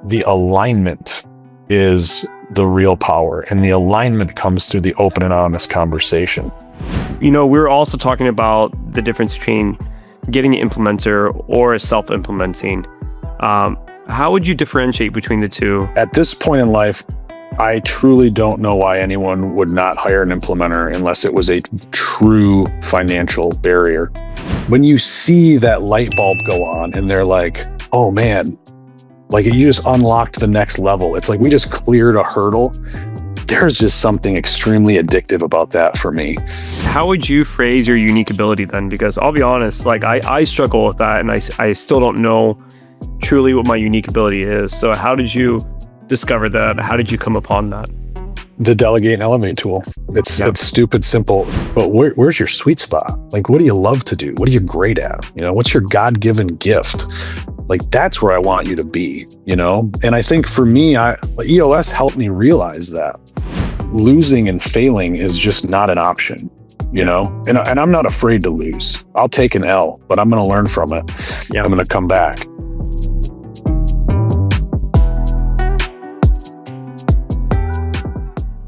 the alignment is the real power, and the alignment comes through the open and honest conversation. We're also talking about the difference between getting an implementer or self-implementing. How would you differentiate between the two? At this point in life, I truly don't know why anyone would not hire an implementer unless it was a true financial barrier. When you see that light bulb go on and they're like, oh man, like you just unlocked the next level. It's like we just cleared a hurdle. There's just something extremely addictive about that for me. How would you phrase your unique ability then? Because I'll be honest, like I struggle with that, and I still don't know truly what my unique ability is. So how did you discover that? How did you come upon that? The delegate and elevate tool. It's stupid simple, but where's your sweet spot? Like, what do you love to do? What are you great at? What's your God-given gift? Like, that's where I want you to be, And I think for me, EOS helped me realize that losing and failing is just not an option, And I'm not afraid to lose. I'll take an L, but I'm going to learn from it. Yeah. I'm going to come back.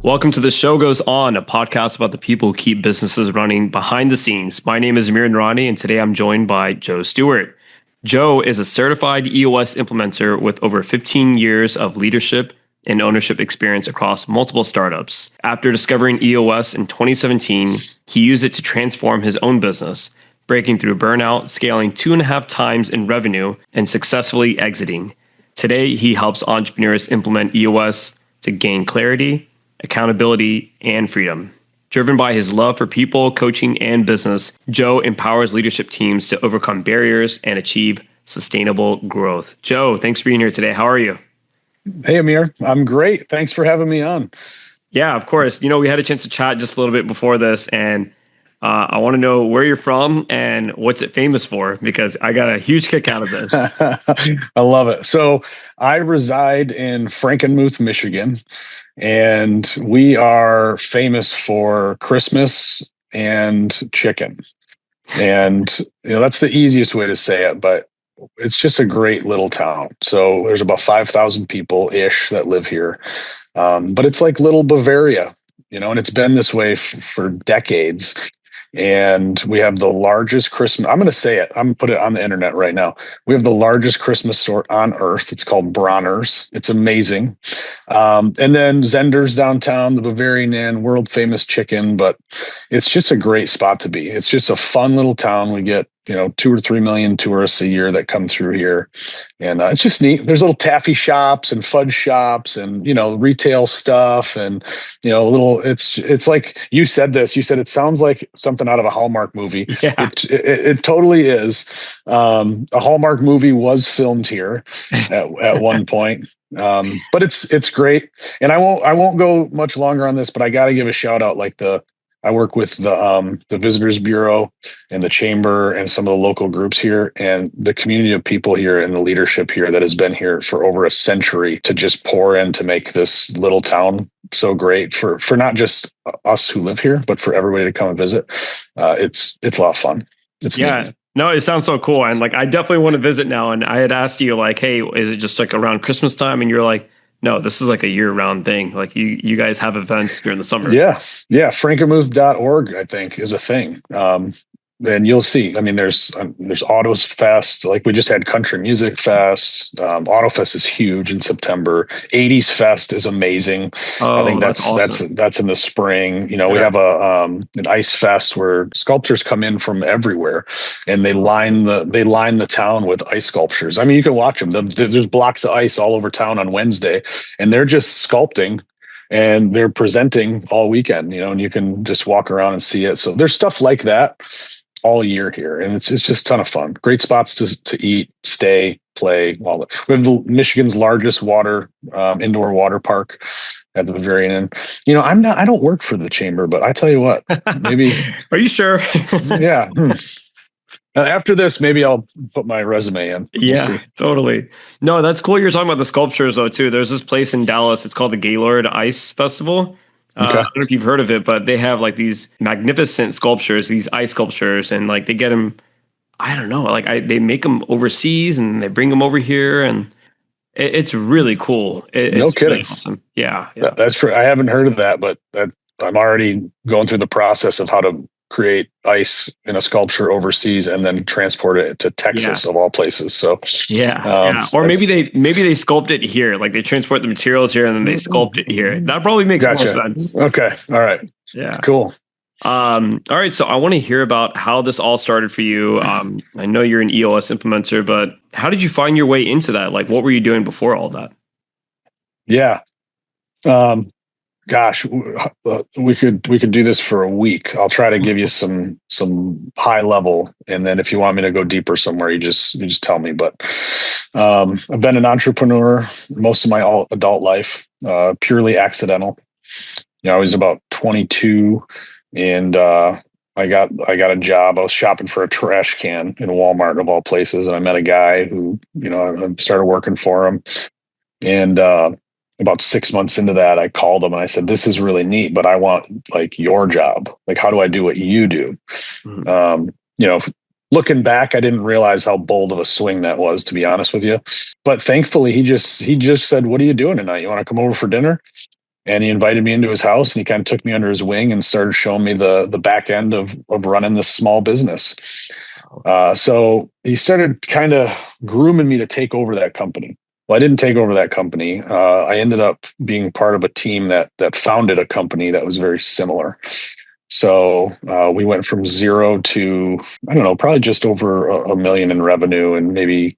Welcome to The Show Goes On, a podcast about the people who keep businesses running behind the scenes. My name is Aamir Noorani, and today I'm joined by Joe Stewart. Joe is a certified EOS implementer with over 15 years of leadership and ownership experience across multiple startups. After discovering EOS in 2017, he used it to transform his own business, breaking through burnout, scaling 2.5 times in revenue, and successfully exiting. Today, he helps entrepreneurs implement EOS to gain clarity, accountability, and freedom. Driven by his love for people, coaching, and business, Joe empowers leadership teams to overcome barriers and achieve sustainable growth. Joe, thanks for being here today. How are you? Hey, Aamir. I'm great. Thanks for having me on. Yeah, of course. We had a chance to chat just a little bit before this, and I want to know where you're from and what's it famous for, because I got a huge kick out of this. I love it. So I reside in Frankenmuth, Michigan, and we are famous for Christmas and chicken. And that's the easiest way to say it, but it's just a great little town. So there's about 5,000 people-ish that live here. But it's like little Bavaria, and it's been this way for decades. And we have the largest Christmas, I'm going to say it, I'm going to put it on the internet right now. We have the largest Christmas store on earth. It's called Bronner's. It's amazing. And then Zender's downtown, the Bavarian Inn, world famous chicken, but it's just a great spot to be. It's just a fun little town. We get 2 or 3 million tourists a year that come through here. And it's just neat. There's little taffy shops and fudge shops and, retail stuff. And, it's like you said it sounds like something out of a Hallmark movie. Yeah. It totally is. A Hallmark movie was filmed here at one point. But it's great. And I won't go much longer on this, but I got to give a shout out. I work with the Visitors Bureau and the Chamber and some of the local groups here, and the community of people here and the leadership here that has been here for over a century to just pour in to make this little town so great for not just us who live here, but for everybody to come and visit. It's a lot of fun. It's neat. No, it sounds so cool. And I definitely want to visit now. And I had asked you hey, is it just around Christmas time? And you're like, no, this is a year-round thing. You guys have events during the summer. Yeah. Frankenmuth.org, I think, is a thing. And you'll see. I mean, there's Autos Fest. We just had Country Music Fest. Auto Fest is huge in September. 80s Fest is amazing. I think that's awesome. That's in the spring. We have an Ice Fest where sculptors come in from everywhere, and they line the town with ice sculptures. I mean, you can watch them. There's blocks of ice all over town on Wednesday, and they're just sculpting. And they're presenting all weekend, and you can just walk around and see it. So there's stuff like that all year here, and it's just a ton of fun. Great spots to eat, stay, play. We have Michigan's largest indoor water park at the Bavarian Inn. I don't work for the Chamber, but I tell you what, maybe. Are you sure? Yeah. After this, maybe I'll put my resume in. Yeah, totally. No, that's cool. You're talking about the sculptures though too. There's this place in Dallas. It's called the Gaylord Ice Festival. Okay. I don't know if you've heard of it, but they have these magnificent sculptures, these ice sculptures, and they get them. I don't know. They make them overseas and they bring them over here, and It's really cool. No It's really kidding. awesome. Yeah. Yeah. That's true. I haven't heard of that, but I'm already going through the process of how to create ice in a sculpture overseas and then transport it to Yeah. Texas of all places. So, Yeah. Yeah. Or maybe that's they sculpt it here. Like they transport the materials here and then they sculpt it here. That probably makes more gotcha. sense. Okay. All right. Yeah. Cool. All right. So I want to hear about how this all started for you. I know you're an EOS implementer, but how did you find your way into that? Like, what were you doing before all that? Yeah. Um, Gosh, we could do this for a week. I'll try to give you some high level, and then if you want me to go deeper somewhere, you just tell me. But I've been an entrepreneur most of my adult life, purely accidental. I was about 22, and I got a job. I was shopping for a trash can in Walmart of all places, and I met a guy who I started working for him, and about 6 months into that, I called him and I said, "This is really neat, but I want like your job. Like, how do I do what you do?" Mhm. Looking back, I didn't realize how bold of a swing that was, to be honest with you. But thankfully, he just said, "What are you doing tonight? You want to come over for dinner?" And he invited me into his house, and he kind of took me under his wing and started showing me the back end of running this small business. So he started kind of grooming me to take over that company. Well, I didn't take over that company. I ended up being part of a team that founded a company that was very similar. So we went from zero to, I don't know, probably just over a million in revenue and maybe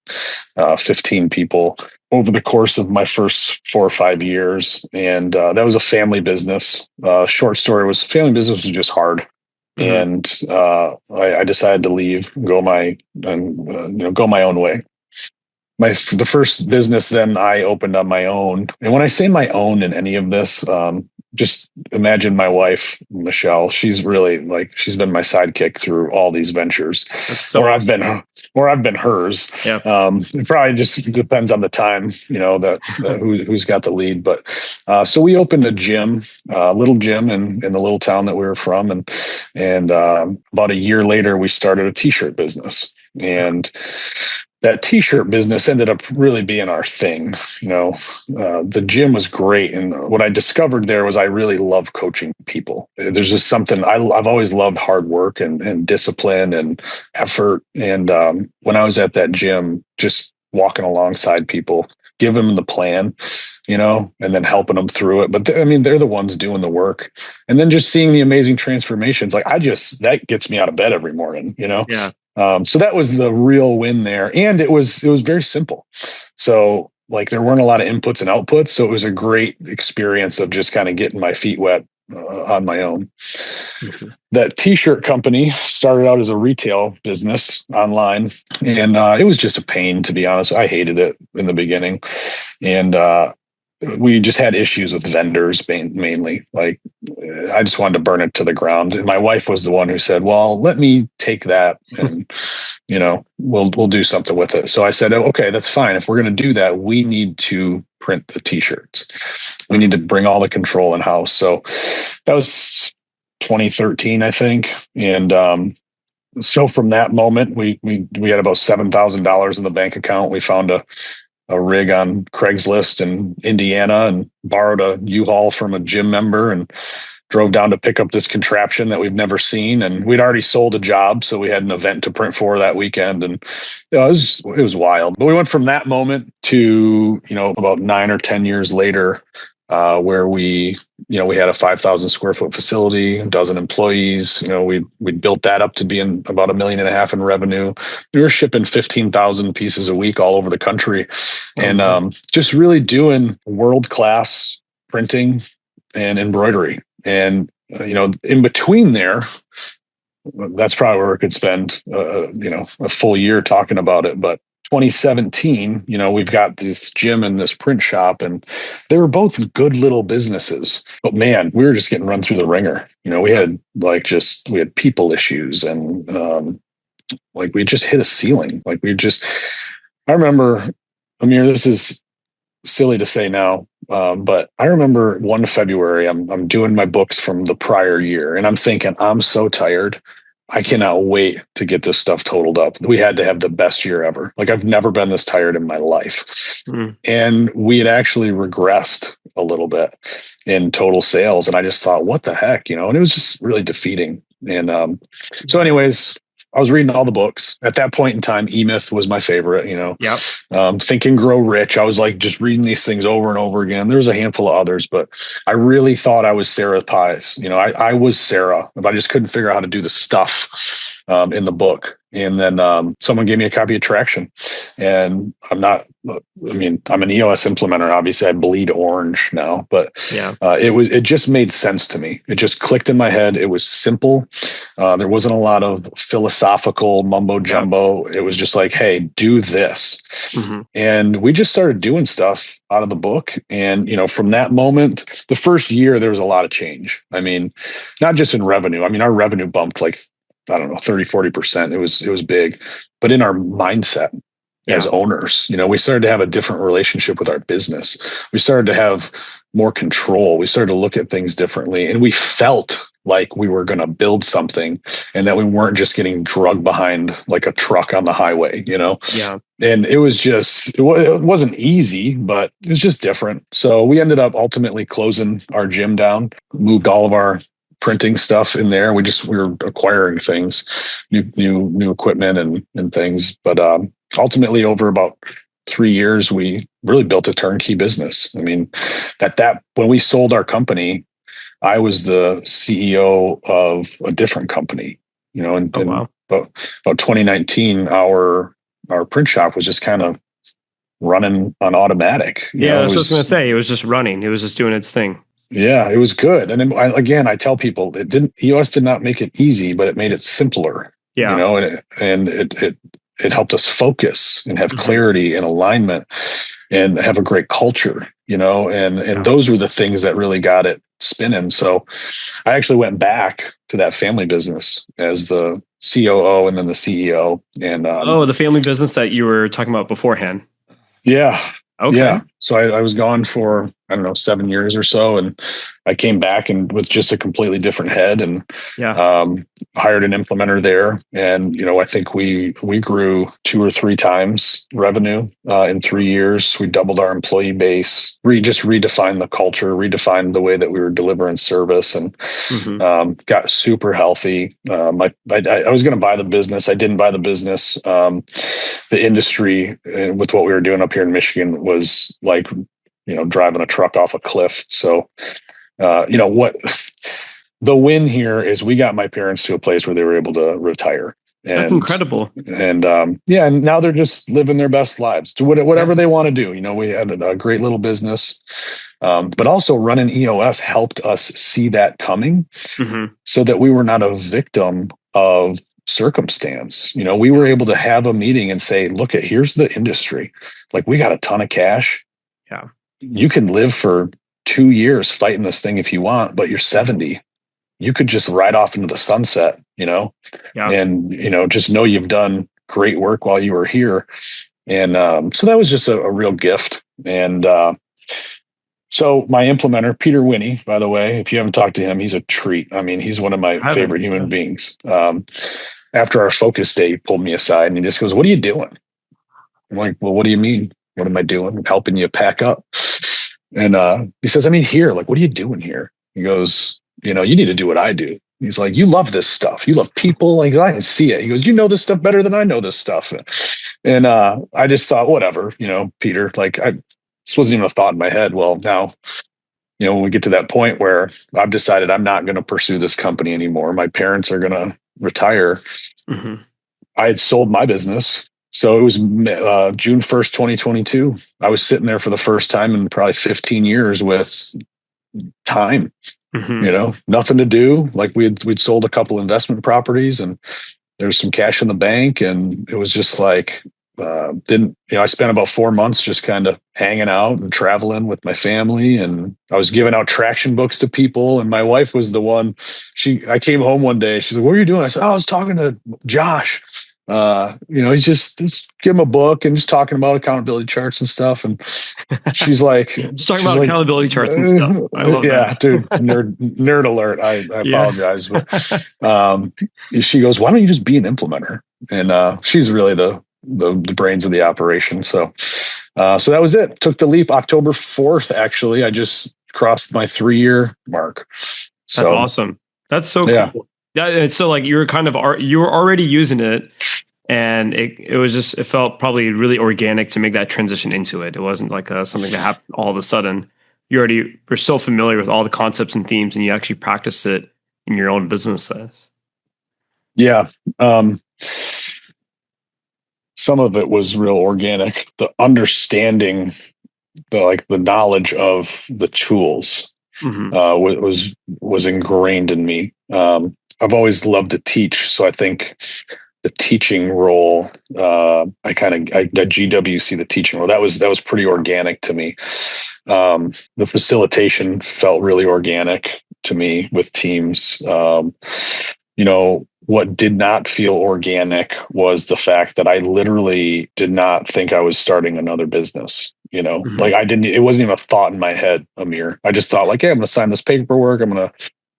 15 people over the course of my first 4 or 5 years. And that was a family business. Short story was, family business was just hard. And I decided to leave, go my own way. The first business then I opened on my own. And when I say my own in any of this, just imagine my wife, Michelle. She's really she's been my sidekick through all these ventures. That's so or awesome. I've been hers. Yeah. It probably just depends on the time, that who's got the lead. But so we opened a little gym in the little town that we were from, and about a year later we started a t-shirt business. And that t-shirt business ended up really being our thing. The gym was great. And what I discovered there was I really love coaching people. There's just something I've always loved hard work and discipline and effort. And when I was at that gym, just walking alongside people, giving them the plan, and then helping them through it. But they're the ones doing the work. And then just seeing the amazing transformations, that gets me out of bed every morning, Yeah. So that was the real win there. And it was very simple. So there weren't a lot of inputs and outputs. So it was a great experience of just kind of getting my feet wet on my own. Mhm. That t-shirt company started out as a retail business online. And it was just a pain, to be honest. I hated it in the beginning. And we just had issues with vendors mainly. I just wanted to burn it to the ground. And my wife was the one who said, "Well, let me take that and, we'll do something with it." So I said, "Oh, okay, that's fine. If we're going to do that, we need to print the t-shirts. We need to bring all the control in house." So that was 2013, I think. And, so from that moment, we had about $7,000 in the bank account. We found a rig on Craigslist in Indiana and borrowed a U-Haul from a gym member and drove down to pick up this contraption that we've never seen. And we'd already sold a job, so we had an event to print for that weekend. And it was wild. But we went from that moment to, about 9 or 10 years later, where we had a 5,000 square foot facility, a dozen employees. We built that up to being about $1.5 million in revenue. We were shipping 15,000 pieces a week all over the country, and just really doing world-class printing and embroidery. And in between there, that's probably where we could spend a full year talking about it. But 2017, we've got this gym and this print shop, and they were both good little businesses. But man, we were just getting run through the ringer. We had we had people issues, and we just hit a ceiling. I remember, Aamir, this is silly to say now, but I remember one February, I'm doing my books from the prior year, and I'm thinking, I'm so tired. I cannot wait to get this stuff totaled up. We had to have the best year ever. Like I've never been this tired in my life. Mm. And we had actually regressed a little bit in total sales. And I just thought, what the heck, and it was just really defeating. And so anyways, I was reading all the books at that point in time. E-Myth was my favorite, Yep. Think and Grow Rich. I was like just reading these things over and over again. There was a handful of others, but I really thought I was Sarah Pies. I was Sarah, but I just couldn't figure out how to do the stuff in the book. And then someone gave me a copy of Traction, and I'm an EOS implementer. Obviously, I bleed orange now, but Yeah. it just made sense to me. It just clicked in my head. It was simple. There wasn't a lot of philosophical mumbo jumbo. It was just like, hey, do this. Mm-hmm. And we just started doing stuff out of the book. And, from that moment, the first year, there was a lot of change. I mean, not just in revenue. I mean, our revenue bumped like, I don't know, 30, 40%. It was big, but in our mindset as owners, we started to have a different relationship with our business. We started to have more control. We started to look at things differently, and we felt like we were going to build something and that we weren't just getting drugged behind like a truck on the highway, Yeah. And it was just, it wasn't easy, but it was just different. So we ended up ultimately closing our gym down, moved all of our printing stuff in there. We were acquiring things, new equipment and things. But ultimately, over about 3 years, we really built a turnkey business. I mean, when we sold our company, I was the CEO of a different company. Wow. About 2019, our print shop was just kind of running on automatic. Yeah, that's what I was going to say. It was just running. It was just doing its thing. Yeah, it was good. And then I tell people EOS did not make it easy, but it made it simpler. Yeah. And it helped us focus and have clarity and alignment and have a great culture, and those were the things that really got it spinning. So I actually went back to that family business as the COO and then the CEO. And the family business that you were talking about beforehand. Yeah. Okay. Yeah. So I was gone for, 7 years or so. And I came back and with just a completely different head and hired an implementer there. And, I think we grew 2 or 3 times revenue in 3 years. We doubled our employee base. We just redefined the culture, redefined the way that we were delivering service, and got super healthy. I was going to buy the business. I didn't buy the business. The industry with what we were doing up here in Michigan was like, driving a truck off a cliff. So, what the win here is we got my parents to a place where they were able to retire. And, that's incredible. And and now they're just living their best lives. Do whatever they want to do. We had a great little business, but also running EOS helped us see that coming, so that we were not a victim of circumstance. We were able to have a meeting and say, look, here's the industry. Like, we got a ton of cash. Yeah. You can live for 2 years fighting this thing if you want, but you're 70. You could just ride off into the sunset, and, just know you've done great work while you were here. And so that was just a real gift. And so my implementer, Peter Winnie, by the way, if you haven't talked to him, he's a treat. I mean, he's one of my favorite human beings. After our focus day, he pulled me aside and he just goes, "What are you doing?" I'm like, "Well, what do you mean? What am I doing? I'm helping you pack up." And he says, here, like, what are you doing here? He goes, you need to do what I do. He's like, you love this stuff. You love people. Like, I can see it. He goes, you know this stuff better than I know this stuff. And I just thought, whatever, Peter, like, this wasn't even a thought in my head. Well, now, when we get to that point where I've decided I'm not going to pursue this company anymore, my parents are going to retire. I had sold my business. So it was June 1st, 2022. I was sitting there for the first time in probably 15 years with time, nothing to do. Like we'd sold a couple investment properties and there's some cash in the bank. And it was just like, I spent about 4 months just kind of hanging out and traveling with my family. And I was giving out Traction books to people. And my wife was the one, I came home one day. She's like, "What are you doing?" I said, "I was talking to Josh." He's just give him a book and just talking about accountability charts and stuff. And she's like, Just talking about accountability charts and stuff. I love yeah, that. dude, nerd alert. I Yeah. apologize, but she goes, why don't you just be an implementer? And she's really the brains of the operation. So that was it. Took the leap October 4th. Actually, I just crossed my 3-year mark. That's So awesome. That's so yeah. cool. Yeah, it's so like you were already using it, and it felt probably really organic to make that transition into it. It wasn't like something that happened all of a sudden. You already were so familiar with all the concepts and themes, and you actually practice it in your own businesses. Yeah. Some of it was real organic. The understanding, the knowledge of the tools was ingrained in me. I've always loved to teach, so I think the teaching role, the GWC, the teaching role, that was pretty organic to me. The facilitation felt really organic to me with teams. What did not feel organic was the fact that I literally did not think I was starting another business. Like it wasn't even a thought in my head, Aamir. I just thought like, hey, I'm going to sign this paperwork. I'm going to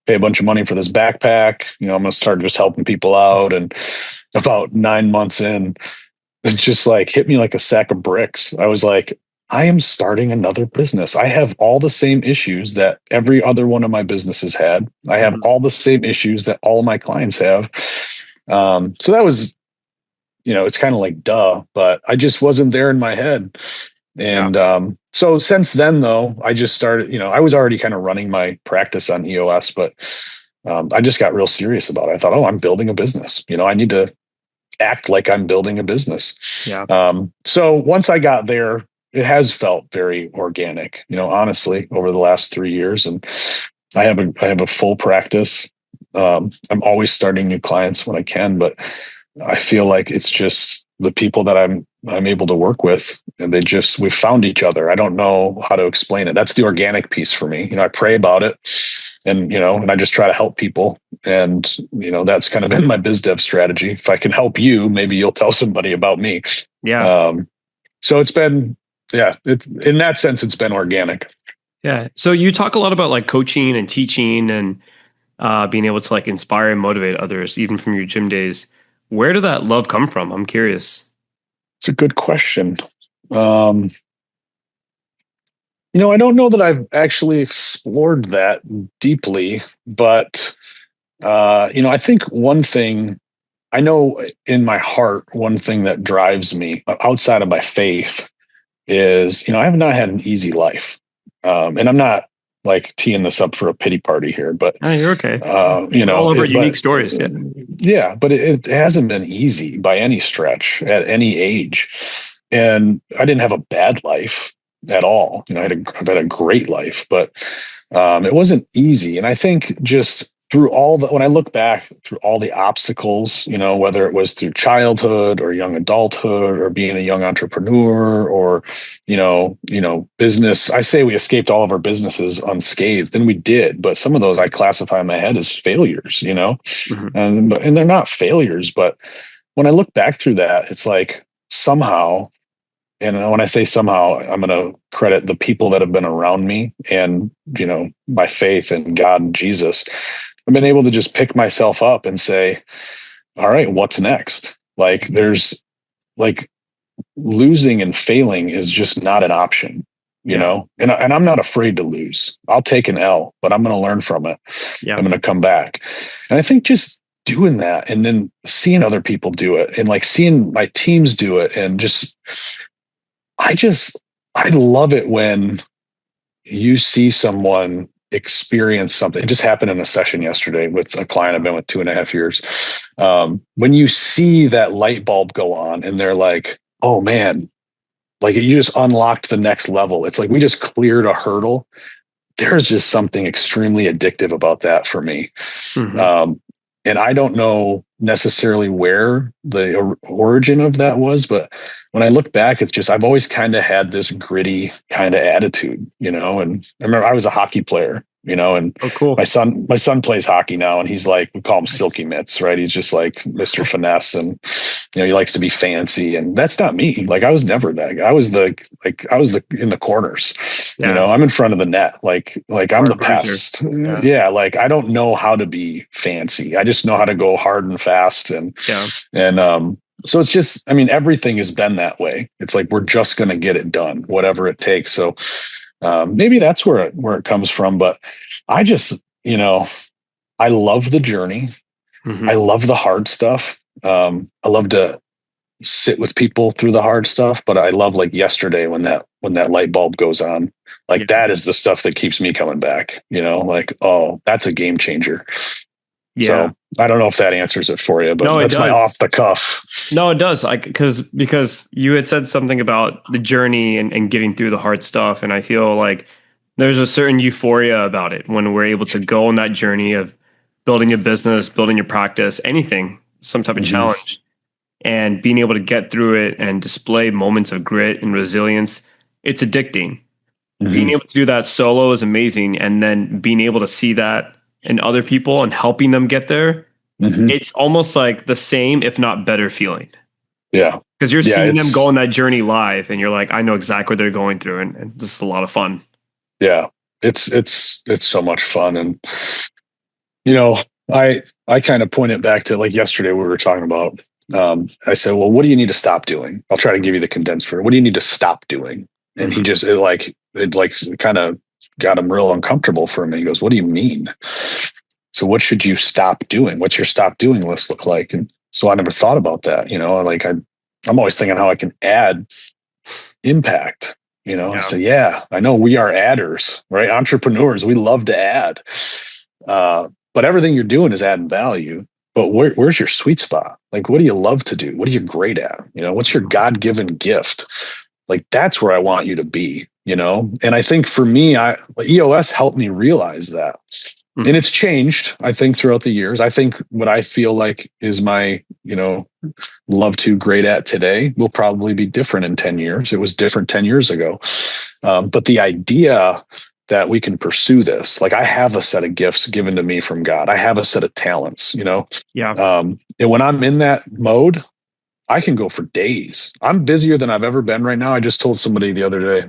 pay a bunch of money for this backpack. I'm going to start just helping people out. And about 9 months in, it just like hit me like a sack of bricks. I was like, I am starting another business. I have all the same issues that every other one of my businesses had. I have all the same issues that all of my clients have. So that was, it's kind of like duh, but I just wasn't there in my head. And so since then, though, I just started, I was already kind of running my practice on EOS, but I just got real serious about it. I thought, oh, I'm building a business. I need to act like I'm building a business. Yeah. So once I got there, it has felt very organic, honestly, over the last 3 years. And I have a full practice. I'm always starting new clients when I can, but I feel like it's just the people that I'm able to work with, and we found each other. I don't know how to explain it. That's the organic piece for me. I pray about it, and and I just try to help people. And that's kind of been my biz dev strategy. If I can help you, maybe you'll tell somebody about me. Yeah. So it's been, in that sense, it's been organic. Yeah. So you talk a lot about like coaching and teaching and being able to like inspire and motivate others, even from your gym days. Where did that love come from? I'm curious. It's a good question. I don't know that I've actually explored that deeply, but I think one thing I know in my heart, one thing that drives me outside of my faith is, I have not had an easy life. And I'm not like teeing this up for a pity party here, but you're okay. All of our unique stories. Yeah. Yeah, but it hasn't been easy by any stretch at any age. And I didn't have a bad life at all. I've had a great life, but it wasn't easy. And I think just through when I look back through all the obstacles, whether it was through childhood or young adulthood or being a young entrepreneur or, business, I say we escaped all of our businesses unscathed, and we did, but some of those I classify in my head as failures, and they're not failures. But when I look back through that, it's like somehow, and when I say somehow, I'm going to credit the people that have been around me and, my faith in God and Jesus. I've been able to just pick myself up and say, all right, what's next? Like there's like losing and failing is just not an option, and I'm not afraid to lose. I'll take an L, but I'm going to learn from it. Yeah. I'm going to come back. And I think just doing that and then seeing other people do it and like seeing my teams do it and I love it when you see someone experience something. It just happened in a session yesterday with a client I've been with 2.5 years. When you see that light bulb go on and they're like, oh man, like you just unlocked the next level. It's like we just cleared a hurdle. There's just something extremely addictive about that for me. And I don't know necessarily where the origin of that was, but when I look back, it's just, I've always kind of had this gritty kind of attitude, and I remember I was a hockey player And Oh, cool. my son plays hockey now, and he's like, we call him Nice. Silky Mitts, right? He's just like Mr. Finesse, and he likes to be fancy, and that's not me. Like I was never that guy. I was the in the corners. Yeah. I'm in front of the net. Like I'm the Hard bruiser. pest. Yeah. Yeah, like I don't know how to be fancy. I just know how to go hard and fast, Yeah. and so it's just, I mean, everything has been that way. It's like we're just going to get it done, whatever it takes. So maybe that's where it comes from. But I just, I love the journey. Mm-hmm. I love the hard stuff. I love to sit with people through the hard stuff. But I love like yesterday when that light bulb goes on. Like that is the stuff that keeps me coming back. Like, oh, that's a game changer. Yeah. So I don't know if that answers it for you, but No, it that's my does. off the cuff. No, it does. Because you had said something about the journey and getting through the hard stuff. And I feel like there's a certain euphoria about it when we're able to go on that journey of building a business, building your practice, anything, some type of challenge, and being able to get through it and display moments of grit and resilience. It's addicting. Being able to do that solo is amazing. And then being able to see that in other people and helping them get there, it's almost like the same, if not better feeling. Yeah. Because you're seeing them go on that journey live and you're like, I know exactly what they're going through. And this is a lot of fun. Yeah. It's so much fun. And, I kind of point it back to like yesterday we were talking about, I said, well, what do you need to stop doing? I'll try to give you the condensed version. What do you need to stop doing? And he just, it kind of got him real uncomfortable for me. He goes, what do you mean? So what should you stop doing? What's your stop doing list look like? And so I never thought about that. I'm always thinking how I can add impact. I say, yeah, I know we are adders, right? Entrepreneurs, we love to add. But everything you're doing is adding value. But where's your sweet spot? Like, what do you love to do? What are you great at? What's your God-given gift? Like, that's where I want you to be, And I think for me, EOS helped me realize that. And it's changed, I think, throughout the years. I think what I feel like is my, love to great at today will probably be different in 10 years. It was different 10 years ago. But the idea that we can pursue this, like I have a set of gifts given to me from God. I have a set of talents, Yeah. And when I'm in that mode, I can go for days. I'm busier than I've ever been right now. I just told somebody the other day,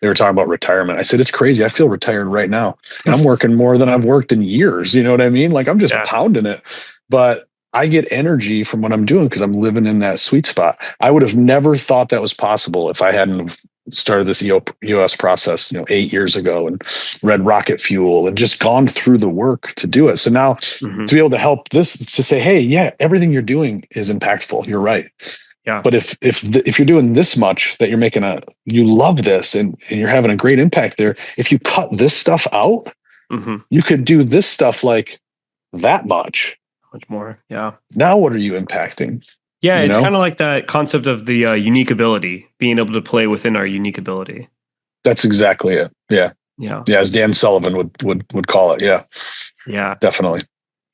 they were talking about retirement. I said, it's crazy. I feel retired right now. And I'm working more than I've worked in years. You know what I mean? Like I'm just pounding it. But I get energy from what I'm doing because I'm living in that sweet spot. I would have never thought that was possible if I hadn't started this EOS process, 8 years ago and read Rocket Fuel and just gone through the work to do it. So now to be able to help this, to say, hey, yeah, everything you're doing is impactful. You're right. Yeah. But if you're doing this much that you're making you love this and you're having a great impact there, if you cut this stuff out, you could do this stuff like that much more. Yeah. Now, what are you impacting? Yeah. It's kind of like that concept of the unique ability, being able to play within our unique ability. That's exactly it. Yeah. Yeah. Yeah. As Dan Sullivan would call it. Yeah. Yeah. Definitely.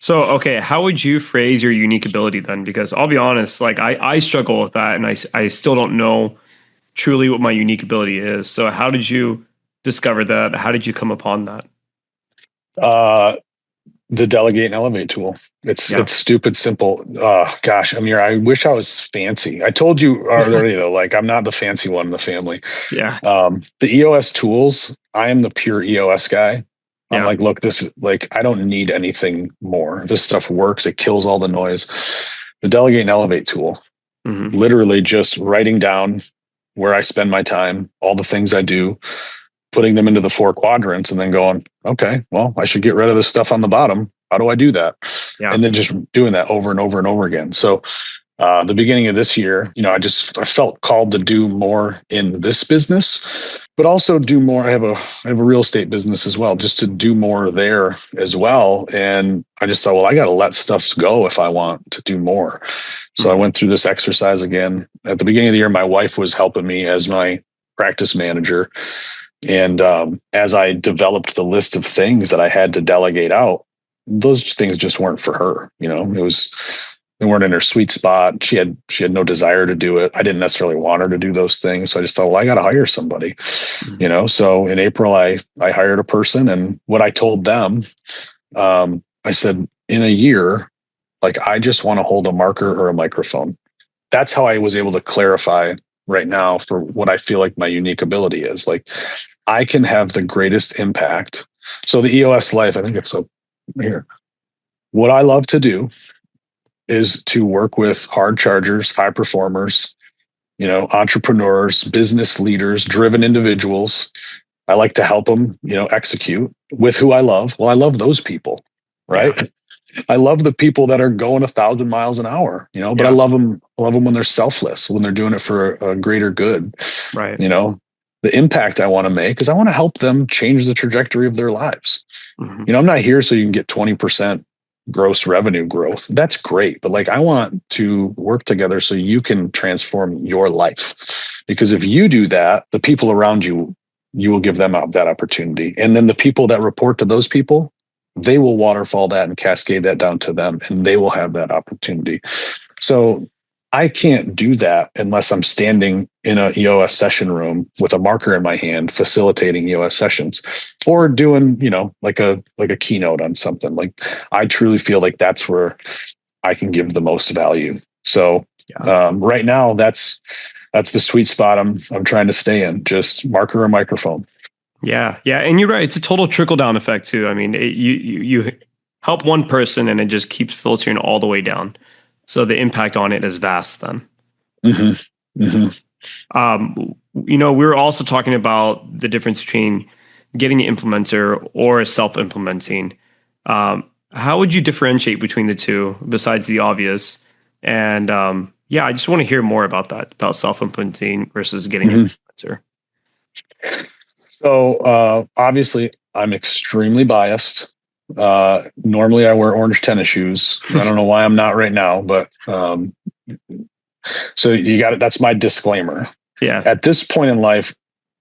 So, okay, how would you phrase your unique ability then? Because I'll be honest, like I struggle with that and I still don't know truly what my unique ability is. So how did you discover that? How did you come upon that? The delegate and elevate tool. It's stupid simple. Gosh, Aamir, I wish I was fancy. I told you already though, like I'm not the fancy one in the family. Yeah. The EOS tools, I am the pure EOS guy. I'm like, look, this is like, I don't need anything more. This stuff works. It kills all the noise. The delegate and elevate tool, literally just writing down where I spend my time, all the things I do, putting them into the 4 quadrants and then going, okay, well, I should get rid of this stuff on the bottom. How do I do that? Yeah. And then just doing that over and over and over again. So the beginning of this year, I felt called to do more in this business, but also do more. I have a real estate business as well, just to do more there as well. And I just thought, well, I got to let stuff go if I want to do more. So I went through this exercise again. At the beginning of the year, my wife was helping me as my practice manager. And as I developed the list of things that I had to delegate out, those things just weren't for her. It was They weren't in her sweet spot. She had no desire to do it. I didn't necessarily want her to do those things. So I just thought, well, I got to hire somebody, So in April, I hired a person, and what I told them, I said, in a year, like, I just want to hold a marker or a microphone. That's how I was able to clarify right now for what I feel like my unique ability is. Like, I can have the greatest impact. So the EOS life, I think it's here. What I love to do is to work with hard chargers, high performers, entrepreneurs, business leaders, driven individuals. I like to help them, execute with who I love. Well, I love those people, right? Yeah. I love the people that are going 1,000 miles an hour, but I love them. I love them when they're selfless, when they're doing it for a greater good, right? The impact I want to make is I want to help them change the trajectory of their lives. Mm-hmm. I'm not here so you can get 20% gross revenue growth. That's great. But like, I want to work together so you can transform your life. Because if you do that, the people around you, you will give them that opportunity. And then the people that report to those people, they will waterfall that and cascade that down to them, and they will have that opportunity. So I can't do that unless I'm standing in an EOS session room with a marker in my hand, facilitating EOS sessions, or doing, like a keynote on something. Like, I truly feel like that's where I can give the most value. So right now, that's the sweet spot I'm trying to stay in. Just marker or microphone. Yeah, and you're right. It's a total trickle down effect too. I mean, you help one person, and it just keeps filtering all the way down. So the impact on it is vast then. Mm-hmm. Mm-hmm. We were also talking about the difference between getting an implementer or self-implementing. How would you differentiate between the two besides the obvious? And I just want to hear more about that, about self-implementing versus getting an implementer. So obviously, I'm extremely biased. Normally I wear orange tennis shoes. I don't know why I'm not right now, but so you got it. That's my disclaimer. Yeah. At this point in life,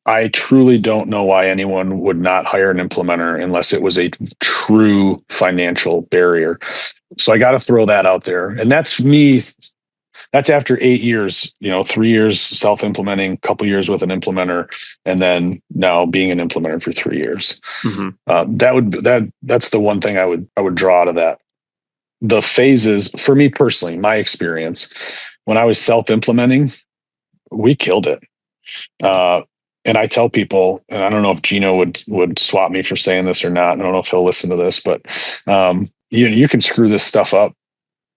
I truly don't know why anyone would not hire an implementer unless it was a true financial barrier. So I got to throw that out there. And that's me. That's after 8 years, 3 years self-implementing, couple years with an implementer, and then now being an implementer for 3 years. Mm-hmm. That's the one thing I would draw out of that. The phases for me personally, my experience, when I was self-implementing, we killed it. And I tell people, and I don't know if Gino would swap me for saying this or not. I don't know if he'll listen to this, but you can screw this stuff up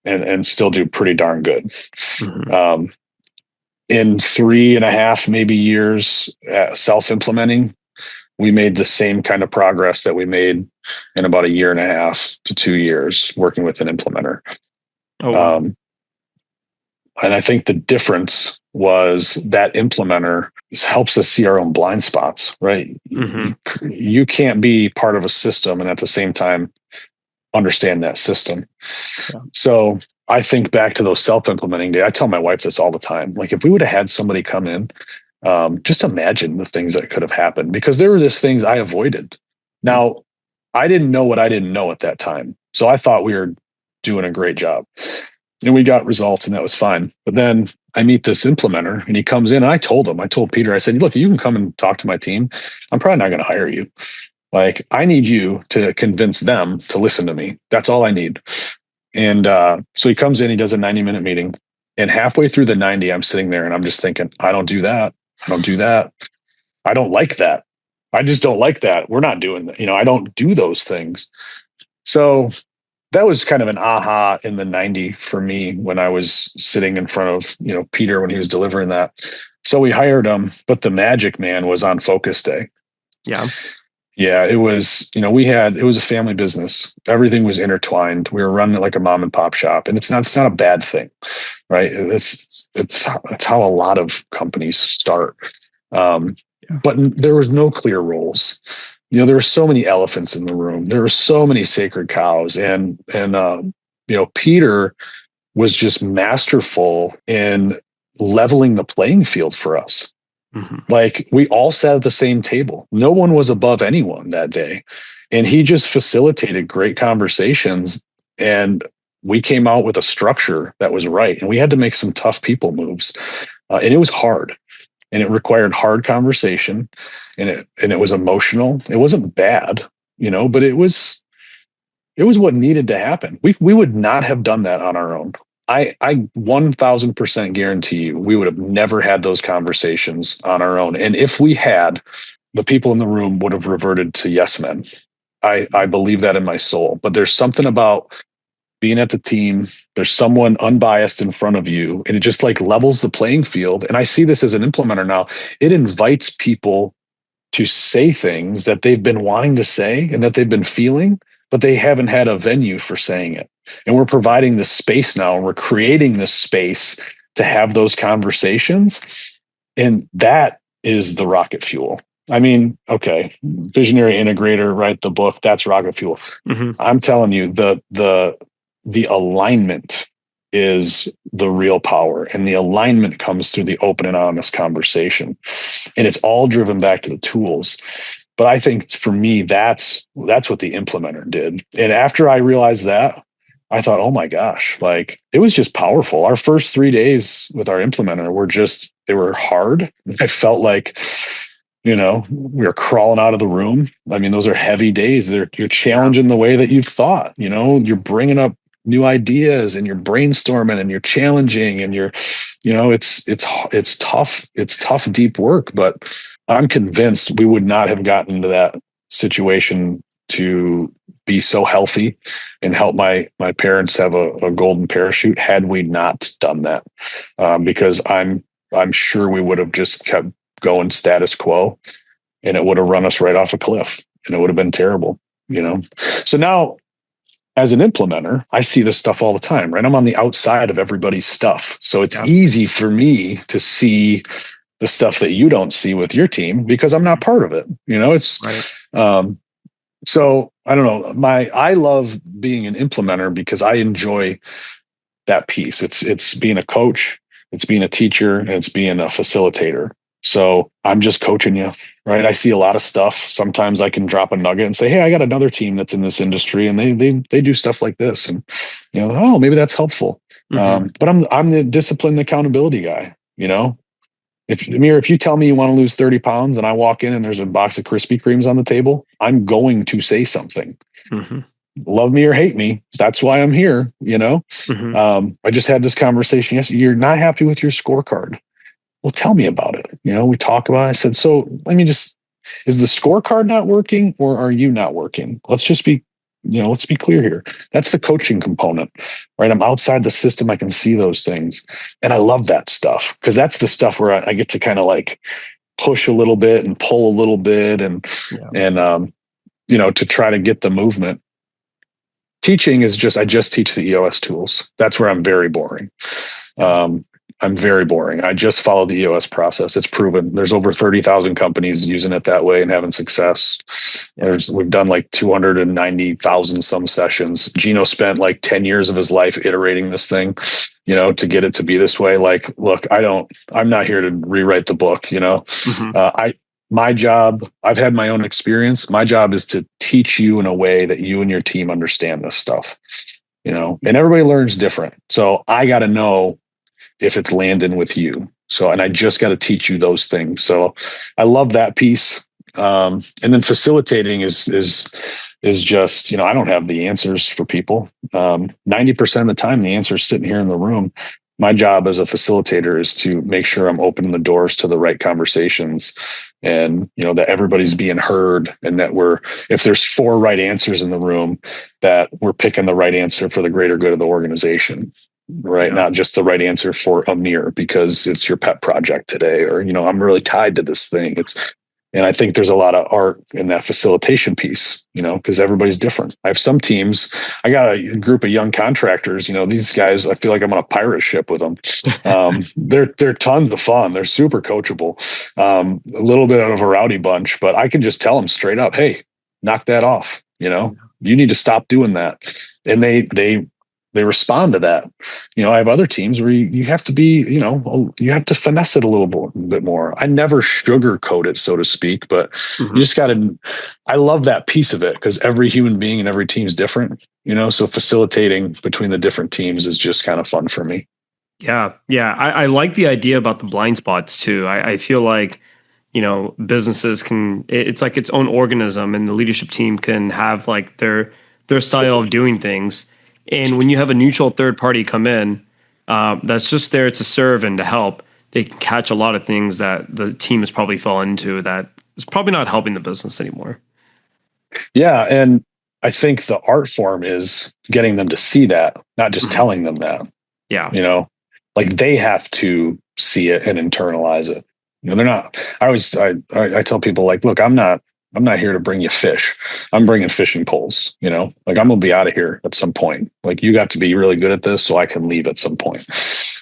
and still do pretty darn good. Mm-hmm. In 3.5 maybe years self-implementing, we made the same kind of progress that we made in about 1.5 to 2 years working with an implementer. Oh, wow. And I think the difference was that implementer helps us see our own blind spots, right? Mm-hmm. You can't be part of a system and at the same time understand that system. Yeah. So I think back to those self-implementing days. I tell my wife this all the time. Like, if we would have had somebody come in, just imagine the things that could have happened, because there were just things I avoided. Now, I didn't know what I didn't know at that time. So I thought we were doing a great job. And we got results, and that was fine. But then I meet this implementer, and he comes in. And I told Peter, I said, look, you can come and talk to my team. I'm probably not going to hire you. Like, I need you to convince them to listen to me. That's all I need. And so he comes in, he does a 90-minute meeting. And halfway through the 90, I'm sitting there and I'm just thinking, I don't do that. I don't do that. I don't like that. I just don't like that. We're not doing that. I don't do those things. So that was kind of an aha in the 90 for me when I was sitting in front of, Peter when he was delivering that. So we hired him, but the magic, man, was on focus day. Yeah. Yeah, it was, it was a family business. Everything was intertwined. We were running it like a mom and pop shop, and it's not a bad thing, right? It's how a lot of companies start. But there was no clear roles. There were so many elephants in the room. There were so many sacred cows, and Peter was just masterful in leveling the playing field for us. Mm-hmm. Like, we all sat at the same table. No one was above anyone that day. And he just facilitated great conversations. And we came out with a structure that was right, and we had to make some tough people moves, and it was hard, and it required hard conversation, and it was emotional. It wasn't bad, but it was what needed to happen. We would not have done that on our own. I 1000% guarantee you we would have never had those conversations on our own. And if we had, the people in the room would have reverted to yes men. I believe that in my soul. But there's something about being at the team, there's someone unbiased in front of you, and it just like levels the playing field. And I see this as an implementer now. It invites people to say things that they've been wanting to say and that they've been feeling, but they haven't had a venue for saying it. And we're providing this space now, and we're creating this space to have those conversations. And that is the rocket fuel. I mean, okay, visionary integrator, write the book, that's rocket fuel. I'm telling you, the alignment is the real power, and the alignment comes through the open and honest conversation. And it's all driven back to the tools. But I think for me, that's what the implementer did. And after I realized that, I thought, oh my gosh, like it was just powerful. Our first 3 days with our implementer they were hard. I felt like, we were crawling out of the room. I mean, those are heavy days. You're challenging the way that you've thought, you're bringing up new ideas, and you're brainstorming, and you're challenging, and it's tough. It's tough, deep work, but I'm convinced we would not have gotten into that situation to be so healthy and help my parents have a golden parachute had we not done that. Because I'm sure we would have just kept going status quo, and it would have run us right off a cliff, and it would have been terrible, So now, as an implementer, I see this stuff all the time, right? I'm on the outside of everybody's stuff. So it's easy for me to see the stuff that you don't see with your team because I'm not part of it. It's right. So I don't know. I love being an implementer because I enjoy that piece. It's being a coach, it's being a teacher, and it's being a facilitator. So I'm just coaching you, right? I see a lot of stuff. Sometimes I can drop a nugget and say, hey, I got another team that's in this industry, and they do stuff like this. And, oh, maybe that's helpful. But I'm the disciplined accountability guy, If you tell me you want to lose 30 pounds and I walk in and there's a box of Krispy Kremes on the table, I'm going to say something. Love me or hate me. That's why I'm here. I just had this conversation yesterday. You're not happy with your scorecard. Well, tell me about it. We talk about it. I said, so is the scorecard not working, or are you not working? Let's be clear here. That's the coaching component, right? I'm outside the system. I can see those things. And I love that stuff because that's the stuff where I get to kind of like push a little bit and pull a little bit and to try to get the movement. Teaching is I just teach the EOS tools. That's where I'm very boring. I'm very boring. I just follow the EOS process. It's proven. There's over 30,000 companies using it that way and having success. We've done like 290,000 some sessions. Gino spent like 10 years of his life iterating this thing, to get it to be this way. Like, look, I'm not here to rewrite the book, my job, I've had my own experience. My job is to teach you in a way that you and your team understand this stuff, and everybody learns different. So I got to know if it's landing with you. So, and I just got to teach you those things. So I love that piece. And then facilitating is just, I don't have the answers for people. 90% of the time, the answer is sitting here in the room. My job as a facilitator is to make sure I'm opening the doors to the right conversations, and, that everybody's being heard, and that if there's 4 right answers in the room, that we're picking the right answer for the greater good of the organization. Right. Yeah. Not just the right answer for Aamir because it's your pet project today, or, I'm really tied to this thing. And I think there's a lot of art in that facilitation piece, because everybody's different. I have some teams, I got a group of young contractors, these guys, I feel like I'm on a pirate ship with them. They're tons of fun. They're super coachable, a little bit of a rowdy bunch, but I can just tell them straight up, hey, knock that off. You need to stop doing that. And they they respond to that. I have other teams where you have to be, you have to finesse it a little bit more. I never sugarcoat it, so to speak, but you just got to, I love that piece of it because every human being and every team is different, so facilitating between the different teams is just kind of fun for me. Yeah. Yeah. I like the idea about the blind spots too. I feel like, businesses it's like its own organism, and the leadership team can have like their style of doing things. And when you have a neutral third party come in, that's just there to serve and to help, they can catch a lot of things that the team has probably fallen into that is probably not helping the business anymore. Yeah. And I think the art form is getting them to see that, not just telling them that. Yeah. Like they have to see it and internalize it. They're not. I tell people like, look, I'm not here to bring you fish. I'm bringing fishing poles. Like I'm gonna be out of here at some point. Like you got to be really good at this, so I can leave at some point.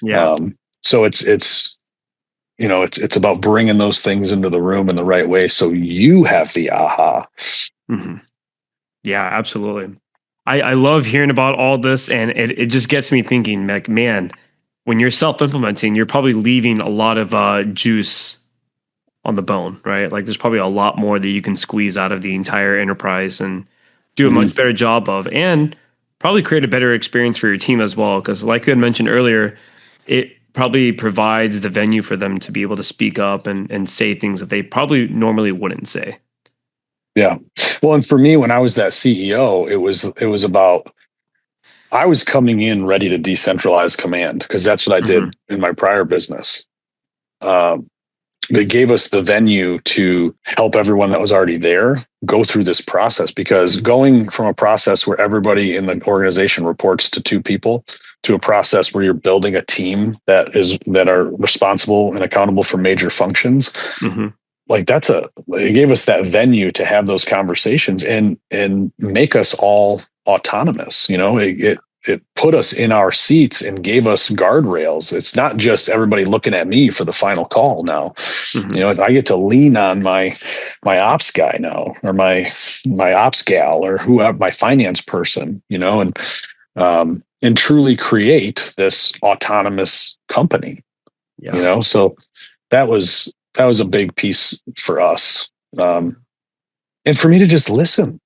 Yeah. So it's about bringing those things into the room in the right way, so you have the aha. Yeah, absolutely. I love hearing about all this, and it just gets me thinking, like, man, when you're self-implementing, you're probably leaving a lot of juice on the bone, right? Like there's probably a lot more that you can squeeze out of the entire enterprise and do a much better job of, and probably create a better experience for your team as well. Because like you had mentioned earlier, it probably provides the venue for them to be able to speak up and say things that they probably normally wouldn't say. Yeah. Well, and for me, when I was that CEO, it was about, I was coming in ready to decentralize command because that's what I did in my prior business. They gave us the venue to help everyone that was already there go through this process, because going from a process where everybody in the organization reports to two people to a process where you're building a team that are responsible and accountable for major functions, like it gave us that venue to have those conversations and make us all autonomous. It put us in our seats and gave us guardrails. It's not just everybody looking at me for the final call now. I get to lean on my ops guy now, or my ops gal, or whoever, my finance person, and truly create this autonomous company. So that was a big piece for us. And for me to just listen.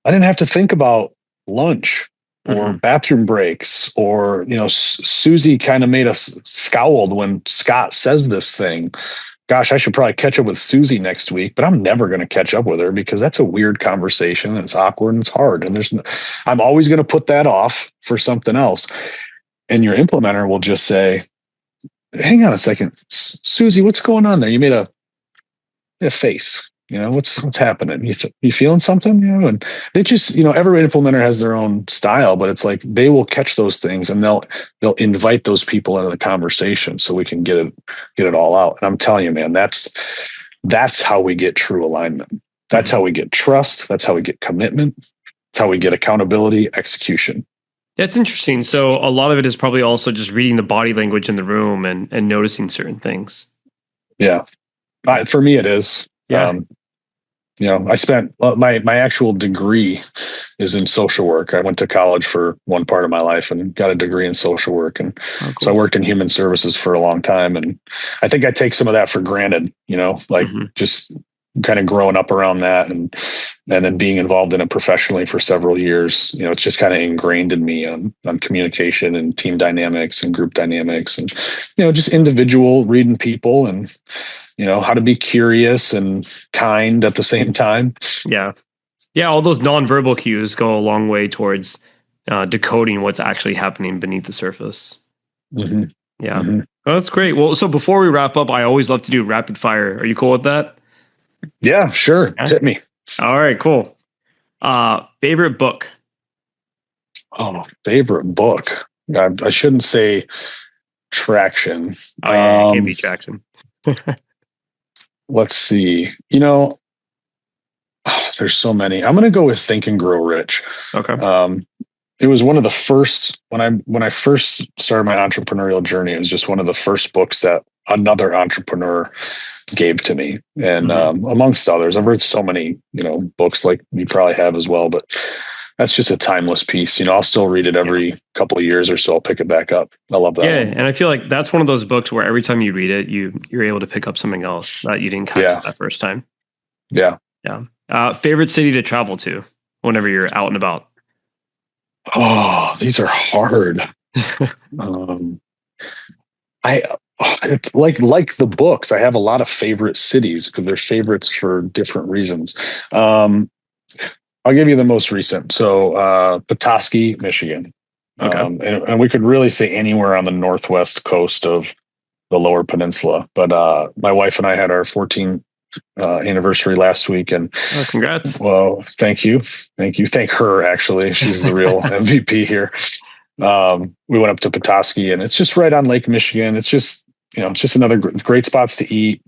I didn't have to think about lunch or bathroom breaks, or, Susie kind of made us scowled when Scott says this thing. Gosh, I should probably catch up with Susie next week, but I'm never going to catch up with her because that's a weird conversation and it's awkward and it's hard. And I'm always going to put that off for something else. And your implementer will just say, hang on a second, Susie, what's going on there? You made a face. What's happening? You feeling something? And they just, every implementer has their own style, but it's like they will catch those things and they'll invite those people into the conversation so we can get it all out. And I'm telling you, man, that's how we get true alignment. That's how we get trust. That's how we get commitment. That's how we get accountability, execution. That's interesting. So a lot of it is probably also just reading the body language in the room and noticing certain things. Yeah. For me, it is. Yeah. I spent my actual degree is in social work. I went to college for one part of my life and got a degree in social work. And so I worked in human services for a long time. And I think I take some of that for granted, just kind of growing up around that and then being involved in it professionally for several years. It's just kind of ingrained in me on communication and team dynamics and group dynamics and, just individual reading people and, how to be curious and kind at the same time. Yeah. Yeah. All those nonverbal cues go a long way towards decoding what's actually happening beneath the surface. Yeah. Oh, that's great. Well, so before we wrap up, I always love to do rapid fire. Are you cool with that? Yeah, sure. Yeah. Hit me. All right, cool. Favorite book? Oh, favorite book. I shouldn't say Traction. Oh, yeah, it can't be Traction. Let's see. There's so many. I'm going to go with Think and Grow Rich. Okay. It was one of the first when I first started my entrepreneurial journey. It was just one of the first books that another entrepreneur gave to me, and amongst others, I've read so many books like you probably have as well. But that's just a timeless piece. I'll still read it every couple of years or so. I'll pick it back up. I love that one. And I feel like that's one of those books where every time you read it, you're able to pick up something else that you didn't catch that first time. Yeah. Favorite city to travel to whenever you're out and about? Oh, these are hard. It's like the books. I have a lot of favorite cities because they're favorites for different reasons. I'll give you the most recent. So Petoskey, Michigan. Okay. And we could really say anywhere on the northwest coast of the Lower Peninsula. But my wife and I had our 14th anniversary last week, and congrats. Well, thank you. Thank her, actually. She's the real MVP here. We went up to Petoskey, and it's just right on Lake Michigan. It's just it's just another great spots to eat.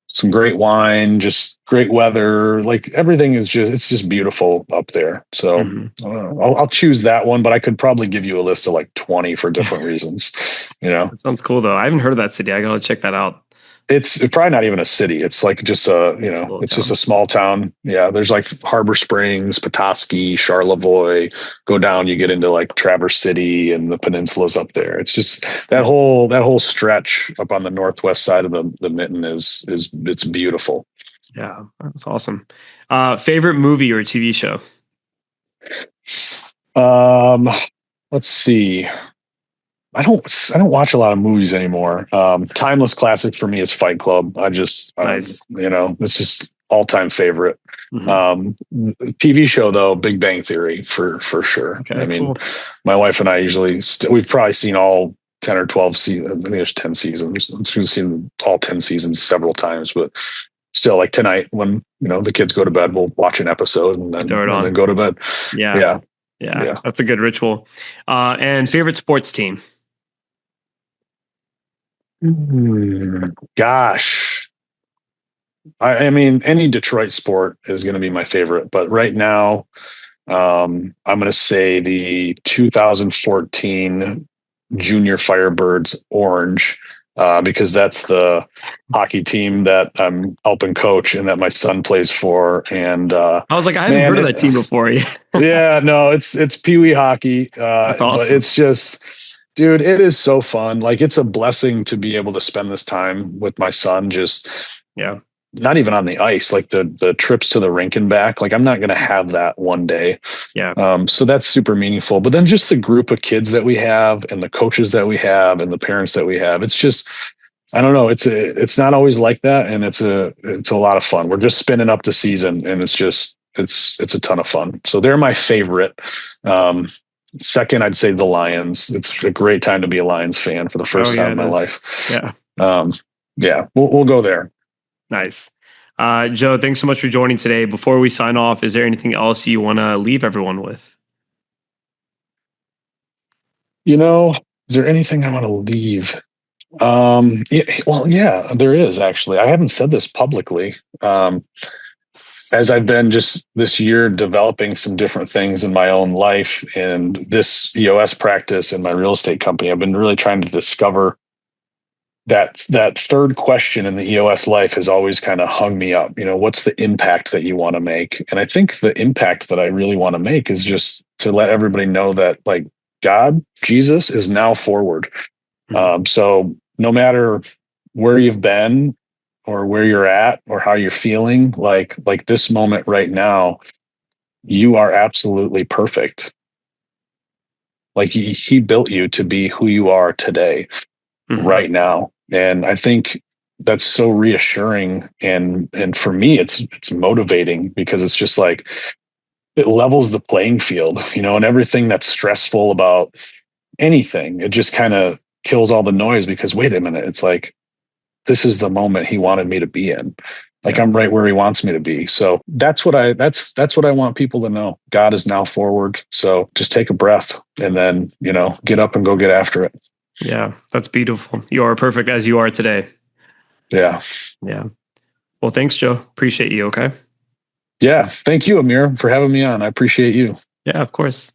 Some great wine, just great weather. Like everything is it's just beautiful up there. So I'll choose that one, but I could probably give you a list of like 20 for different reasons. That sounds cool though. I haven't heard of that city. I gotta check that out. It's probably not even a city. It's like just just a small town. Yeah. There's like Harbor Springs, Petoskey, Charlevoix. Go down, you get into like Traverse City and the peninsulas up there. It's just that whole stretch up on the northwest side of the mitten it's beautiful. Yeah, that's awesome. Favorite movie or TV show? Let's see. I don't watch a lot of movies anymore. Timeless classic for me is Fight Club. Nice. It's just all-time favorite. TV show though, Big Bang Theory for sure. Okay, I mean, cool. My wife and I usually we've probably seen all 10 or 12 seasons. I think there's 10 seasons. We've seen all 10 seasons several times, but still, like tonight when the kids go to bed, we'll watch an episode and then go to bed. Yeah. That's a good ritual. And favorite sports team? Gosh, I mean, any Detroit sport is going to be my favorite, but right now, I'm going to say the 2014 Junior Firebirds Orange, because that's the hockey team that I'm helping coach and that my son plays for. And I was like, I haven't heard of that team before. Yeah, no, it's Pee Wee hockey. That's awesome. But it's just. Dude, it is so fun. Like, it's a blessing to be able to spend this time with my son. Just, not even on the ice, like the trips to the rink and back. Like, I'm not going to have that one day. Yeah. So that's super meaningful. But then just the group of kids that we have and the coaches that we have and the parents that we have, it's just, I don't know. It's not always like that. And it's a lot of fun. We're just spinning up the season and it's a ton of fun. So they're my favorite. Second, I'd say the Lions. It's a great time to be a Lions fan for the first time in my life. Yeah. We'll go there. Nice. Joe, thanks so much for joining today. Before we sign off, is there anything else you want to leave everyone with? Is there anything I want to leave? Yeah, there is actually. I haven't said this publicly. As I've been just this year developing some different things in my own life and this EOS practice in my real estate company, I've been really trying to discover that third question in the EOS life has always kind of hung me up. What's the impact that you want to make? And I think the impact that I really want to make is just to let everybody know that like God, Jesus is now forward. So no matter where you've been, or where you're at or how you're feeling, like this moment right now, you are absolutely perfect. Like he built you to be who you are today, right now. And I think that's so reassuring. And for me, it's motivating because it's just like, it levels the playing field, and everything that's stressful about anything, it just kind of kills all the noise because wait a minute, it's like, this is the moment he wanted me to be in. Like I'm right where he wants me to be. So that's what I want people to know. God is now forward. So just take a breath and then, get up and go get after it. Yeah, that's beautiful. You are perfect as you are today. Yeah. Yeah. Well, thanks, Joe. Appreciate you. Okay. Yeah. Thank you, Aamir, for having me on. I appreciate you. Yeah, of course.